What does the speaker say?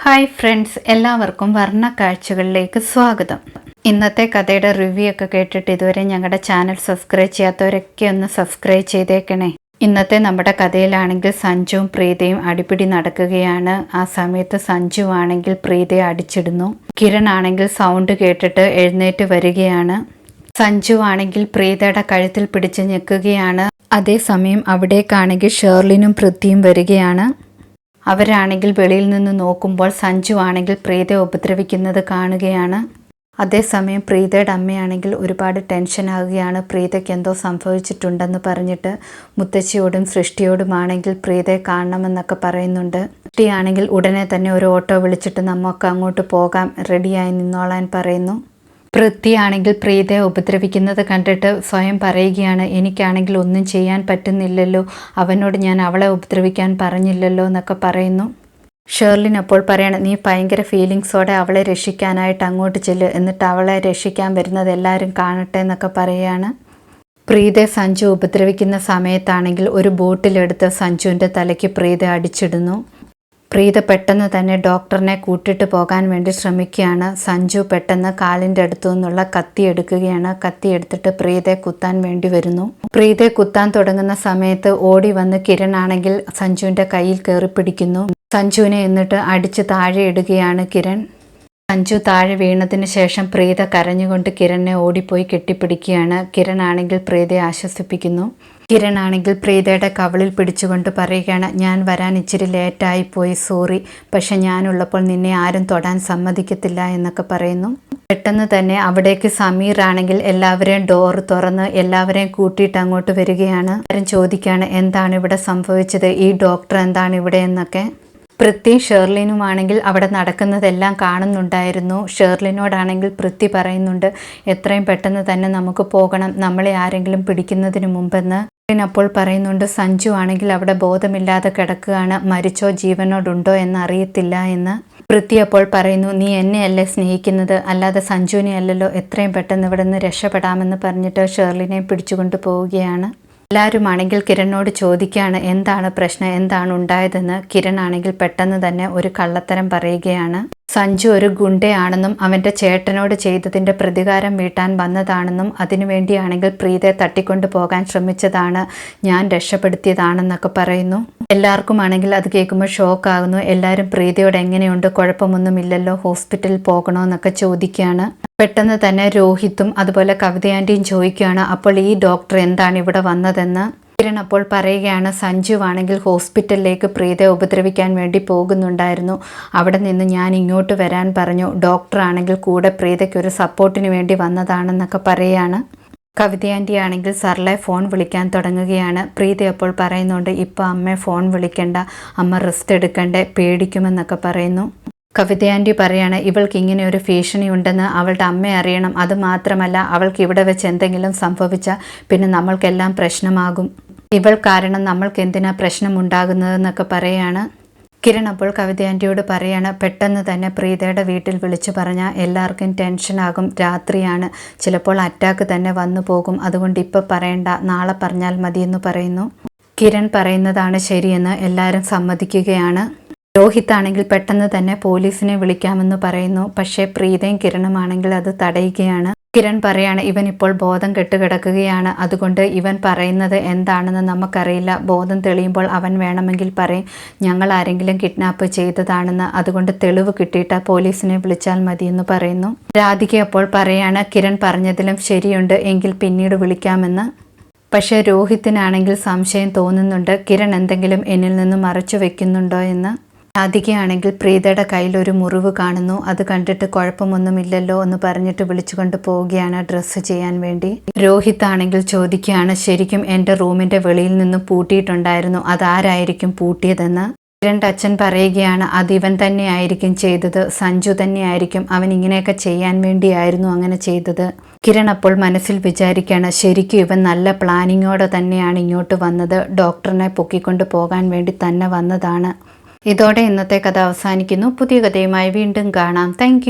Hi friends, എല്ലാവർക്കും വർണ്ണക്കാഴ്ചകളിലേക്ക് സ്വാഗതം. ഇന്നത്തെ കഥയുടെ റിവ്യൂ ഒക്കെ കേട്ടിട്ട് ഇതുവരെ ഞങ്ങളുടെ ചാനൽ സബ്സ്ക്രൈബ് ചെയ്യാത്തവരൊക്കെ ഒന്ന് സബ്സ്ക്രൈബ് ചെയ്തേക്കണേ. ഇന്നത്തെ നമ്മുടെ കഥയിലാണെങ്കിൽ സഞ്ജുവും പ്രീതയും അടിപിടി നടക്കുകയാണ്. ആ സമയത്ത് സഞ്ജു ആണെങ്കിൽ പ്രീതയെ അടിച്ചിടുന്നു. കിരൺ ആണെങ്കിൽ സൗണ്ട് കേട്ടിട്ട് എഴുന്നേറ്റ് വരികയാണ്. സഞ്ജു ആണെങ്കിൽ പ്രീതയുടെ കഴുത്തിൽ പിടിച്ച് ഞെക്കുകയാണ്. അതേസമയം അവിടേക്കാണെങ്കിൽ ഷേർലിനും പൃഥ്വിയും വരികയാണ്. അവരാണെങ്കിൽ വെളിയിൽ നിന്ന് നോക്കുമ്പോൾ സഞ്ജു ആണെങ്കിൽ പ്രീതയെ ഉപദ്രവിക്കുന്നത് കാണുകയാണ്. അതേസമയം പ്രീതയുടെ അമ്മയാണെങ്കിൽ ഒരുപാട് ടെൻഷനാകുകയാണ്. പ്രീതയ്ക്ക് എന്തോ സംഭവിച്ചിട്ടുണ്ടെന്ന് പറഞ്ഞിട്ട് മുത്തശ്ശിയോടും സൃഷ്ടിയോടുമാണെങ്കിൽ പ്രീതയെ കാണണമെന്നൊക്കെ പറയുന്നുണ്ട്. സൃഷ്ടിയാണെങ്കിൽ ഉടനെ തന്നെ ഒരു ഓട്ടോ വിളിച്ചിട്ട് നമുക്ക് അങ്ങോട്ട് പോകാം, റെഡിയായി നിന്നോളാൻ പറയുന്നു. പൃഥ്വിയാണെങ്കിൽ പ്രീതയെ ഉപദ്രവിക്കുന്നത് കണ്ടിട്ട് സ്വയം പറയുകയാണ്, എനിക്കാണെങ്കിൽ ഒന്നും ചെയ്യാൻ പറ്റുന്നില്ലല്ലോ, അവനോട് ഞാൻ അവളെ ഉപദ്രവിക്കാൻ പറഞ്ഞില്ലല്ലോ എന്നൊക്കെ പറയുന്നു. ഷേർലിൻ അപ്പോൾ പറയണം, നീ ഭയങ്കര ഫീലിങ്സോടെ അവളെ രക്ഷിക്കാനായിട്ട് അങ്ങോട്ട് ചെല്ല്, എന്നിട്ട് അവളെ രക്ഷിക്കാൻ വരുന്നത് എല്ലാവരും കാണട്ടെ എന്നൊക്കെ പറയുകയാണ്. പ്രീതയെ സഞ്ജു ഉപദ്രവിക്കുന്ന സമയത്താണെങ്കിൽ ഒരു ബോട്ടിലെടുത്ത് സഞ്ജുവിൻ്റെ തലയ്ക്ക് പ്രീത അടിച്ചിടുന്നു. പ്രീത പെട്ടെന്ന് തന്നെ ഡോക്ടറിനെ കൂട്ടിട്ട് പോകാൻ വേണ്ടി ശ്രമിക്കുകയാണ്. സഞ്ജു പെട്ടെന്ന് കാലിൻ്റെ അടുത്തു നിന്നുള്ള കത്തി എടുക്കുകയാണ്. കത്തി എടുത്തിട്ട് പ്രീതയെ കുത്താൻ വേണ്ടി വരുന്നു. പ്രീതയെ കുത്താൻ തുടങ്ങുന്ന സമയത്ത് ഓടി വന്ന് കിരൺ ആണെങ്കിൽ സഞ്ജുവിൻ്റെ കയ്യിൽ കയറി പിടിക്കുന്നു. സഞ്ജുവിനെ എന്നിട്ട് അടിച്ച് താഴെ ഇടുകയാണ് കിരൺ. സഞ്ജു താഴെ വീണതിന് ശേഷം പ്രീത കരഞ്ഞുകൊണ്ട് കിരണിനെ ഓടിപ്പോയി കെട്ടിപ്പിടിക്കുകയാണ്. കിരൺ ആണെങ്കിൽ പ്രീതയെ ആശ്വസിപ്പിക്കുന്നു. കിരൺ ആണെങ്കിൽ പ്രീതയുടെ കവിളിൽ പിടിച്ചുകൊണ്ട് പറയുകയാണ്, ഞാൻ വരാൻ ഇച്ചിരി ലേറ്റായി പോയി, സോറി, പക്ഷെ ഞാനുള്ളപ്പോൾ നിന്നെ ആരും തൊടാൻ സമ്മതിക്കത്തില്ല എന്നൊക്കെ പറയുന്നു. പെട്ടെന്ന് തന്നെ അവിടേക്ക് സമീർ ആണെങ്കിൽ എല്ലാവരെയും ഡോർ തുറന്ന് എല്ലാവരെയും കൂട്ടിയിട്ട് അങ്ങോട്ട് വരികയാണ്. ആരും ചോദിക്കുകയാണ്, എന്താണ് ഇവിടെ സംഭവിച്ചത്, ഈ ഡോക്ടർ എന്താണ് ഇവിടെ എന്നൊക്കെ. പൃഥ്വി ഷേർലിനുമാണെങ്കിൽ അവിടെ നടക്കുന്നതെല്ലാം കാണുന്നുണ്ടായിരുന്നു. ഷേർലിനോടാണെങ്കിൽ പൃഥ്വി പറയുന്നുണ്ട്, എത്രയും പെട്ടെന്ന് തന്നെ നമുക്ക് പോകണം, നമ്മളെ ആരെങ്കിലും പിടിക്കുന്നതിന് മുമ്പെന്ന്. അപ്പോൾ പറയുന്നുണ്ട്, സഞ്ജു ആണെങ്കിൽ അവിടെ ബോധമില്ലാതെ കിടക്കുകയാണ്, മരിച്ചോ ജീവനോടുണ്ടോ എന്ന് അറിയത്തില്ല എന്ന്. പൃഥ്വി അപ്പോൾ പറയുന്നു, നീ എന്നെയല്ലേ സ്നേഹിക്കുന്നത്, അല്ലാതെ സഞ്ജുവിനെ അല്ലല്ലോ, എത്രയും പെട്ടെന്ന് ഇവിടെ നിന്ന് രക്ഷപ്പെടാമെന്ന് പറഞ്ഞിട്ട് ഷേർലിനെ പിടിച്ചുകൊണ്ട് പോവുകയാണ്. എല്ലാവരുമാണെങ്കിൽ കിരണിനോട് ചോദിക്കുകയാണ്, എന്താണ് പ്രശ്നം, എന്താണ് ഉണ്ടായതെന്ന്. കിരൺ ആണെങ്കിൽ പെട്ടെന്ന് തന്നെ ഒരു കള്ളത്തരം പറയുകയാണ്. സഞ്ജു ഒരു ഗുണ്ടയാണെന്നും അവൻ്റെ ചേട്ടനോട് ചെയ്തതിൻ്റെ പ്രതികാരം വീട്ടാൻ വന്നതാണെന്നും അതിനുവേണ്ടിയാണെങ്കിൽ പ്രീതയെ തട്ടിക്കൊണ്ടു പോകാൻ ശ്രമിച്ചതാണ്, ഞാൻ രക്ഷപ്പെടുത്തിയതാണെന്നൊക്കെ പറയുന്നു. എല്ലാവർക്കും ആണെങ്കിൽ അത് കേൾക്കുമ്പോൾ ഷോക്കാകുന്നു. എല്ലാവരും പ്രീതയോട് എങ്ങനെയുണ്ട്, കുഴപ്പമൊന്നുമില്ലല്ലോ, ഹോസ്പിറ്റലിൽ പോകണോ എന്നൊക്കെ ചോദിക്കുകയാണ്. പെട്ടെന്ന് തന്നെ രോഹിത്തും അതുപോലെ കവിത ആൻറ്റിയും ചോദിക്കുകയാണ്, അപ്പോൾ ഈ ഡോക്ടർ എന്താണ് ഇവിടെ വന്നതെന്ന്. കിരൺ അപ്പോൾ പറയുകയാണ്, സഞ്ജു ആണെങ്കിൽ ഹോസ്പിറ്റലിലേക്ക് പ്രീതയെ ഉപദ്രവിക്കാൻ വേണ്ടി പോകുന്നുണ്ടായിരുന്നു, അവിടെ നിന്ന് ഞാൻ ഇങ്ങോട്ട് വരാൻ പറഞ്ഞു, ഡോക്ടർ ആണെങ്കിൽ കൂടെ പ്രീതയ്ക്ക് ഒരു സപ്പോർട്ടിന് വേണ്ടി വന്നതാണെന്നൊക്കെ പറയുകയാണ്. കവിത ആൻറ്റി ആണെങ്കിൽ സർലെ ഫോൺ വിളിക്കാൻ തുടങ്ങുകയാണ്. പ്രീത അപ്പോൾ പറയുന്നുണ്ട്, ഇപ്പോൾ അമ്മയെ ഫോൺ വിളിക്കണ്ട, അമ്മ റെസ്റ്റ് എടുക്കണ്ടേ, പേടിക്കുമെന്നൊക്കെ പറയുന്നു. കവിത ആൻറ്റി പറയാണ്, ഇവൾക്ക് ഇങ്ങനെ ഒരു ഭീഷണി ഉണ്ടെന്ന് അവളുടെ അമ്മ അറിയണം, അത് മാത്രമല്ല അവൾക്ക് ഇവിടെ വെച്ച് എന്തെങ്കിലും സംഭവിച്ചാൽ പിന്നെ നമ്മൾക്കെല്ലാം പ്രശ്നമാകും, ഇവൾ കാരണം നമ്മൾക്ക് എന്തിനാ പ്രശ്നമുണ്ടാകുന്നതെന്നൊക്കെ പറയാണ്. കിരൺ അപ്പോൾ കവിത ആൻറ്റിയോട് പറയാണ്, പെട്ടെന്ന് തന്നെ പ്രീതയുടെ വീട്ടിൽ വിളിച്ചു പറഞ്ഞാൽ എല്ലാവർക്കും ടെൻഷനാകും, രാത്രിയാണ്, ചിലപ്പോൾ അറ്റാക്ക് തന്നെ വന്നു പോകും, അതുകൊണ്ട് ഇപ്പോൾ പറയണ്ട, നാളെ പറഞ്ഞാൽ മതിയെന്ന് പറയുന്നു. കിരൺ പറയുന്നതാണ് ശരിയെന്ന് എല്ലാവരും സമ്മതിക്കുകയാണ്. രോഹിത് ആണെങ്കിൽ പെട്ടെന്ന് തന്നെ പോലീസിനെ വിളിക്കാമെന്ന് പറയുന്നു. പക്ഷേ പ്രീതയും കിരണുമാണെങ്കിൽ അത് തടയുകയാണ്. കിരൺ പറയാണ്, ഇവൻ ഇപ്പോൾ ബോധം കെട്ട് കിടക്കുകയാണ്, അതുകൊണ്ട് ഇവൻ പറയുന്നത് എന്താണെന്ന് നമുക്കറിയില്ല, ബോധം തെളിയുമ്പോൾ അവൻ വേണമെങ്കിൽ പറയും ഞങ്ങൾ ആരെങ്കിലും കിഡ്നാപ്പ് ചെയ്തതാണെന്ന്, അതുകൊണ്ട് തെളിവ് കിട്ടിയിട്ട് പോലീസിനെ വിളിച്ചാൽ മതിയെന്ന് പറയുന്നു. രാധിക അപ്പോൾ പറയാണ്, കിരൺ പറഞ്ഞതിലും ശരിയുണ്ട്, എങ്കിൽ പിന്നീട് വിളിക്കാമെന്ന്. പക്ഷേ രോഹിത്തിനാണെങ്കിൽ സംശയം തോന്നുന്നുണ്ട്, കിരൺ എന്തെങ്കിലും എന്നിൽ നിന്ന് മറച്ചു വെക്കുന്നുണ്ടോ എന്ന്. രാധികയാണെങ്കിൽ പ്രീതയുടെ കയ്യിൽ ഒരു മുറിവ് കാണുന്നു. അത് കണ്ടിട്ട് കുഴപ്പമൊന്നുമില്ലല്ലോ എന്ന് പറഞ്ഞിട്ട് വിളിച്ചുകൊണ്ട് പോവുകയാണ് ഡ്രസ്സ് ചെയ്യാൻ വേണ്ടി. രോഹിത് ആണെങ്കിൽ ചോദിക്കുകയാണ്, ശരിക്കും എൻ്റെ റൂമിൻ്റെ വെളിയിൽ നിന്ന് പൂട്ടിയിട്ടുണ്ടായിരുന്നു, അതാരായിരിക്കും പൂട്ടിയതെന്ന്. കിരണിൻ്റെ അച്ഛൻ പറയുകയാണ്, അത് ഇവൻ തന്നെയായിരിക്കും ചെയ്തത്, സഞ്ജു തന്നെയായിരിക്കും, അവൻ ഇങ്ങനെയൊക്കെ ചെയ്യാൻ വേണ്ടിയായിരുന്നു അങ്ങനെ ചെയ്തത്. കിരൺ അപ്പോൾ മനസ്സിൽ വിചാരിക്കുകയാണ്, ശരിക്കും ഇവൻ നല്ല പ്ലാനിങ്ങോടെ തന്നെയാണ് ഇങ്ങോട്ട് വന്നത്, ഡോക്ടറിനെ പൊക്കിക്കൊണ്ട് പോകാൻ വേണ്ടി തന്നെ വന്നതാണ്. ഇതോടെ ഇന്നത്തെ കഥ അവസാനിക്കുന്നു. പുതിയ കഥയുമായി വീണ്ടും കാണാം. താങ്ക്